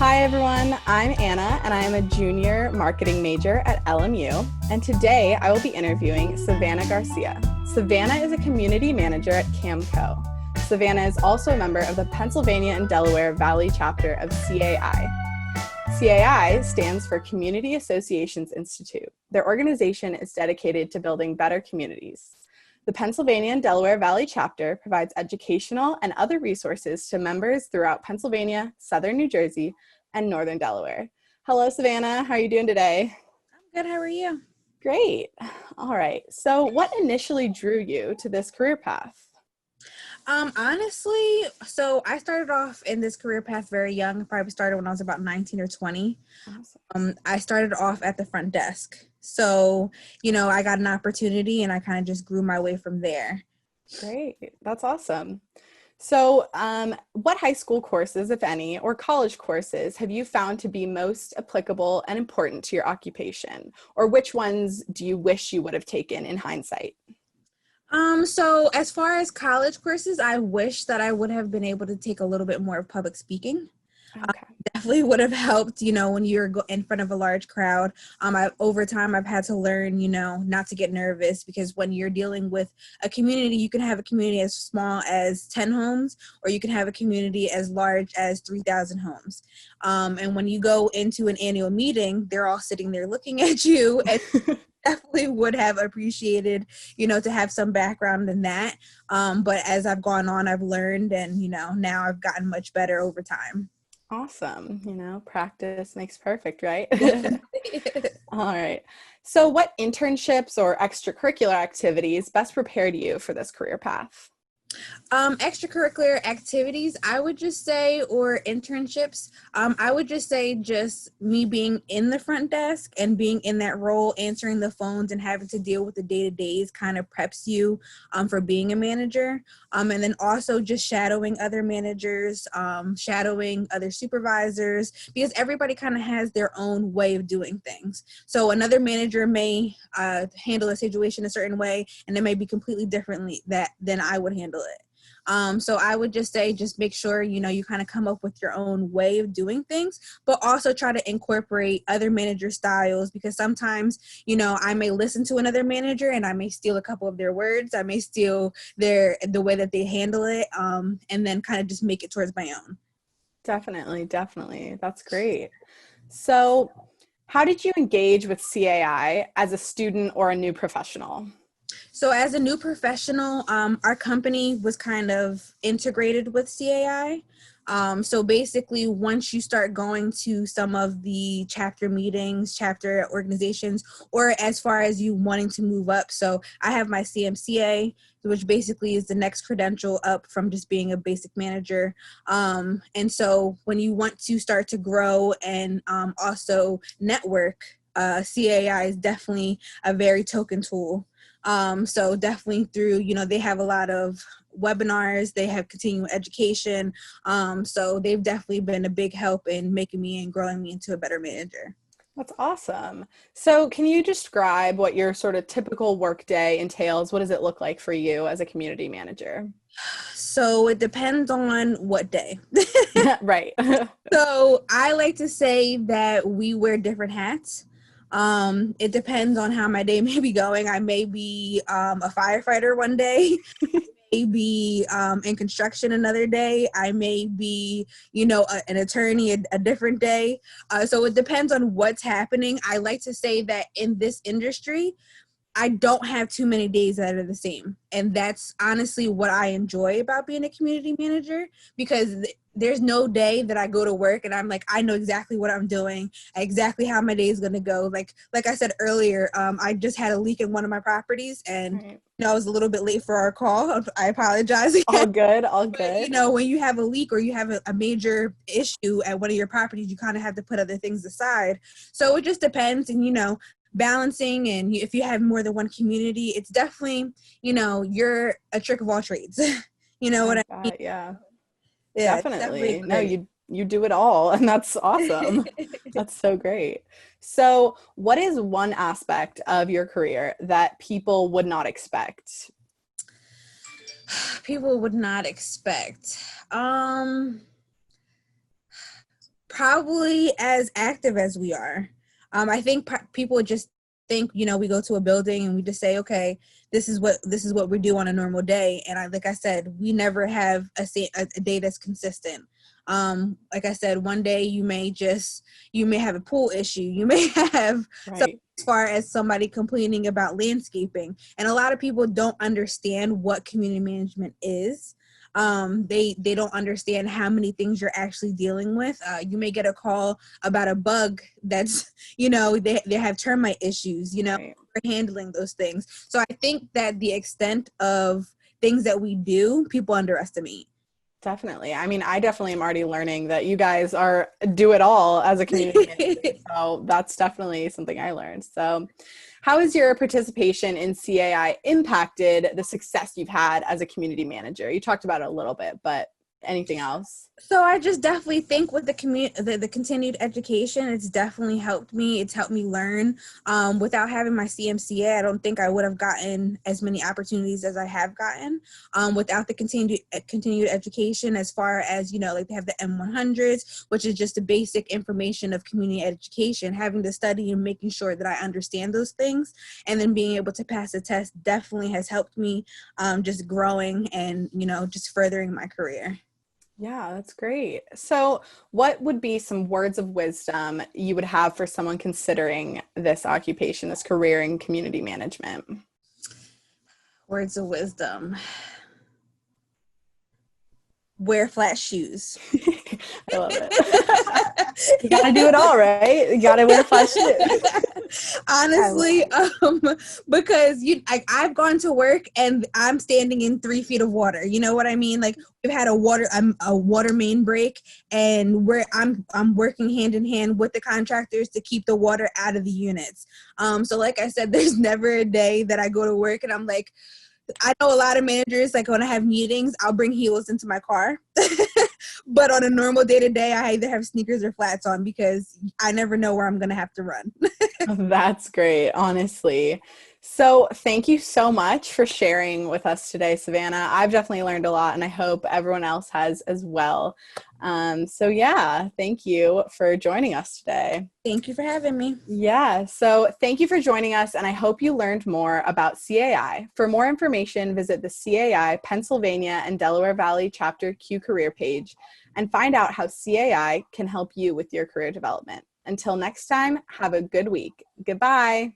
Hi everyone, I'm Anna and I am a junior marketing major at LMU, and today I will be interviewing Savannah Garcia. Savannah is a community manager at CAMCO. Savannah is also a member of the Pennsylvania and Delaware Valley Chapter of CAI. CAI stands for Community Associations Institute. Their organization is dedicated to building better communities. The Pennsylvania and Delaware Valley Chapter provides educational and other resources to members throughout Pennsylvania, Southern New Jersey, and Northern Delaware. Hello, Savannah. How are you doing today? I'm good. How are you? Great. All right. So what initially drew you to this career path? Honestly, so I started off in this career path very young. Probably started when I was about 19 or 20. Awesome. I started off at the front desk. So, I got an opportunity and I kind of just grew my way from there. Great. That's awesome. So what high school courses, if any, or college courses have you found to be most applicable and important to your occupation? Or which ones do you wish you would have taken in hindsight? So as far as college courses, I wish that I would have been able to take a little bit more of public speaking. Okay. Definitely would have helped, when you're in front of a large crowd. Over time, I've had to learn, not to get nervous, because when you're dealing with a community, you can have a community as small as 10 homes, or you can have a community as large as 3,000 homes. And when you go into an annual meeting, they're all sitting there looking at you, and definitely would have appreciated, to have some background in that. But as I've gone on, I've learned, and, now I've gotten much better over time. Awesome. Practice makes perfect, right? All right. So what internships or extracurricular activities best prepared you for this career path? Extracurricular activities, I would just say, or internships, I would just say just me being in the front desk and being in that role, answering the phones and having to deal with the day-to-days kind of preps you for being a manager. And then also just shadowing other managers, shadowing other supervisors, because everybody kind of has their own way of doing things. So another manager may handle a situation a certain way, and it may be completely differently than I would handle it. So I would just say, just make sure, you kind of come up with your own way of doing things, but also try to incorporate other manager styles, because sometimes, I may listen to another manager and I may steal a couple of their words. I may steal the way that they handle it, and then kind of just make it towards my own. Definitely, definitely. That's great. So how did you engage with CAI as a student or a new professional? So as a new professional, our company was kind of integrated with CAI. So basically, once you start going to some of the chapter meetings, chapter organizations, or as far as you wanting to move up. So I have my CMCA, which basically is the next credential up from just being a basic manager. And so when you want to start to grow and also network, CAI is definitely a very token tool. So definitely through, they have a lot of webinars, they have continuing education. So they've definitely been a big help in making me and growing me into a better manager. That's awesome. So can you describe what your sort of typical workday entails? What does it look like for you as a community manager? So it depends on what day. Right. So I like to say that we wear different hats. It depends on how my day may be going. I may be a firefighter one day, may be in construction another day. I may be, an attorney a different day. So it depends on what's happening. I like to say that in this industry, I don't have too many days that are the same. And that's honestly what I enjoy about being a community manager, because there's no day that I go to work and I'm like, I know exactly what I'm doing, exactly how my day is going to go. Like I said earlier, I just had a leak in one of my properties, and Right. I was a little bit late for our call. I apologize All again. good, all But, good. when you have a leak or you have a major issue at one of your properties, you kind of have to put other things aside. So it just depends. And, balancing, and if you have more than one community, it's definitely, you're a trick of all trades. You know what I I mean? bet, yeah. Yeah, it's definitely Definitely. No, great. you do it all, and that's awesome. That's so great. So, what is one aspect of your career that people would not expect? People would not expect. Probably as active as we are. I think people just think, we go to a building and we just say, okay, this is what we do on a normal day. And like I said, we never have a day that's consistent. Like I said, one day you may have a pool issue. You may have Right. as far as somebody complaining about landscaping. And a lot of people don't understand what community management is. They don't understand how many things you're actually dealing with. You may get a call about a bug that's, they have termite issues, Right. we're handling those things. So I think that the extent of things that we do, people underestimate. Definitely. I mean, I definitely am already learning that you guys do it all as a community manager. So that's definitely something I learned. So how has your participation in CAI impacted the success you've had as a community manager? You talked about it a little bit, but anything else? So I just definitely think with the continued education, it's definitely helped me. It's helped me learn. Without having my CMCA, I don't think I would have gotten as many opportunities as I have gotten. Without the continued education, as far as, like they have the M100s, which is just the basic information of community education, having to study and making sure that I understand those things, and then being able to pass the test definitely has helped me just growing and, just furthering my career. Yeah, that's great. So what would be some words of wisdom you would have for someone considering this occupation, this career in community management? Words of wisdom. Wear flat shoes. I love it. You gotta do it all, right? You gotta wear flat shoes. Honestly, because I've gone to work and I'm standing in 3 feet of water. You know what I mean? Like we've had a water main break, and I'm working hand in hand with the contractors to keep the water out of the units. So like I said, there's never a day that I go to work and I'm like, I know a lot of managers, like when I have meetings, I'll bring heels into my car. But on a normal day to day, I either have sneakers or flats on because I never know where I'm going to have to run. That's great, honestly. So thank you so much for sharing with us today, Savannah. I've definitely learned a lot, and I hope everyone else has as well. So yeah, thank you for joining us today. Thank you for having me. Yeah, so thank you for joining us, and I hope you learned more about CAI. For more information, visit the CAI Pennsylvania and Delaware Valley Chapter Q career page and find out how CAI can help you with your career development. Until next time, have a good week. Goodbye.